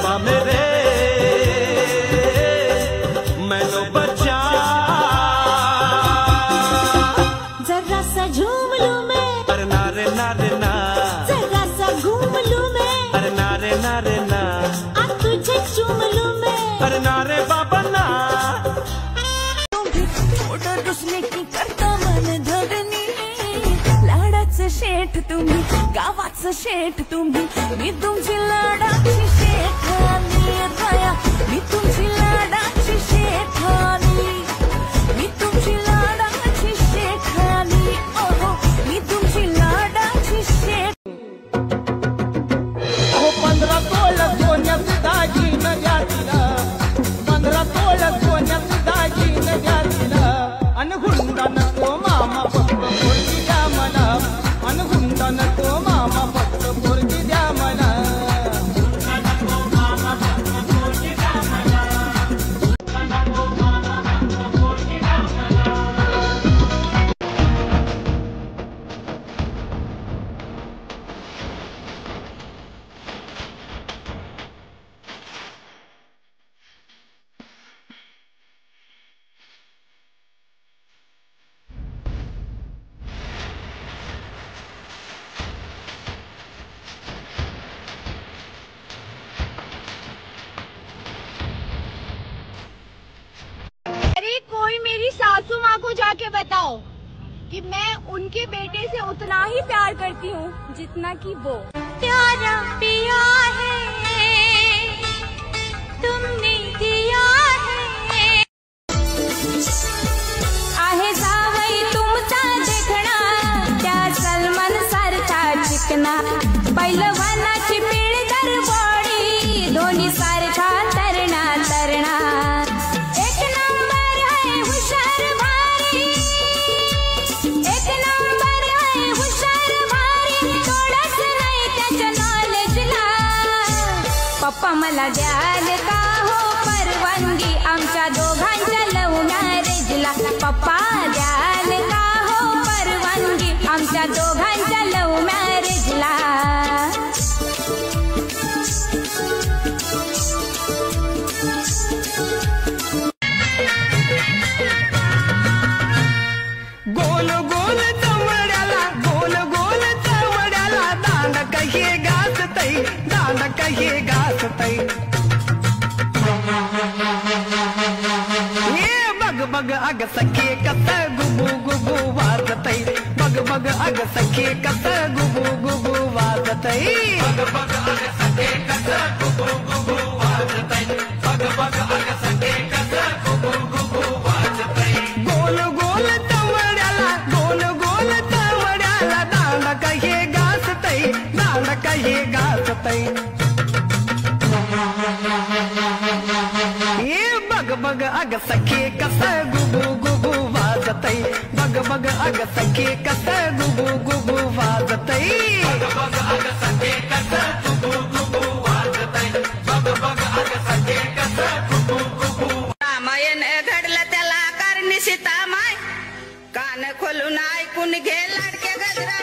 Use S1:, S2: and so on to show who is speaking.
S1: बाबा मेरे मैनू बचा।
S2: जरा सा झूम लूं मैं,
S1: अरे नारे नारे ना,
S2: जरा सा घूम लूं मैं,
S1: अरे नारे नारे ना,
S2: आ तुझे चूम लूं मैं,
S1: अरे नारे बाबा ना।
S2: थोडं रुसले की करता मन धरणी, लाडाचं शेठ तुम्ही, गावाचं शेठ तुम्ही, मी तुमची लाडाची शेठानी दया, मी तुमची लाडाची शेठानी, मी तुमची लाडाची शेठानी, ओहो मी तुमची लाडाची शेठ।
S3: 15 तोळ सोन्याची दागिनं द्या तिला, 15 तोळ सोन्याची दागिनं द्या तिला, अन हुंडानं तो मामा फक्त पोरगी द्या मला, अन हुंडानं तो मामा फक्त पोरगी द्या मला।
S4: अरे कोई मेरी सासू माँ को जाके बताओ कि मैं उनके बेटे से उतना ही प्यार करती हूँ जितना कि वो।
S2: प्यारा पिया है तुमने दिया है, आहे जावई तुमचा देखणा, त्या सलमान सारखा चिकना, पैलवानाची पिळदार बॉडी, दोन्ही सारखा तरणा तरणा, एक नंबर आहे हुशार भारी, एक नंबर आहे हुशार भारी, थोडंच नाही त्याच्या नॉलेजला। पप्पा मला द्याल का हो परवानगी आमच्या दोघांच्या लव्ह मॅरेजला, पप्पा द्याल का हो परवानगी आमच्या दोघांच्या लव्ह मॅरेजला।
S3: गोल गोल चमड्याला, गोल गोल चमड्याला, दांड कही घासतई, दांड कही घासतई, ये बग बग अग सखे कस गुबू गुबू वाजतई, बग बग अग सखे कस गुबू गुबू वाजतई, बग बग अग सखे कस गुबू गुबू वाजतई, बग बग अग सखे कस गुबू गुबू वाजतई। गोल गोल चमड्याला, गोल गोल चमड्याला, दांड कही घासतई, दांड कही घासतई, ये बग बग अग सखे कस गुबू गुबू वाजतई, बग बग अग सखे कस गुबू गुबू वाजतई, बग बग अग सखे कस गुबू गुबू वाजतई, बग बग अग सखे कस गुबू गुबू।
S5: रामायण घडलं त्याला कारणी सीता माय, कान खोलून ऐकून घे लाडके गजरा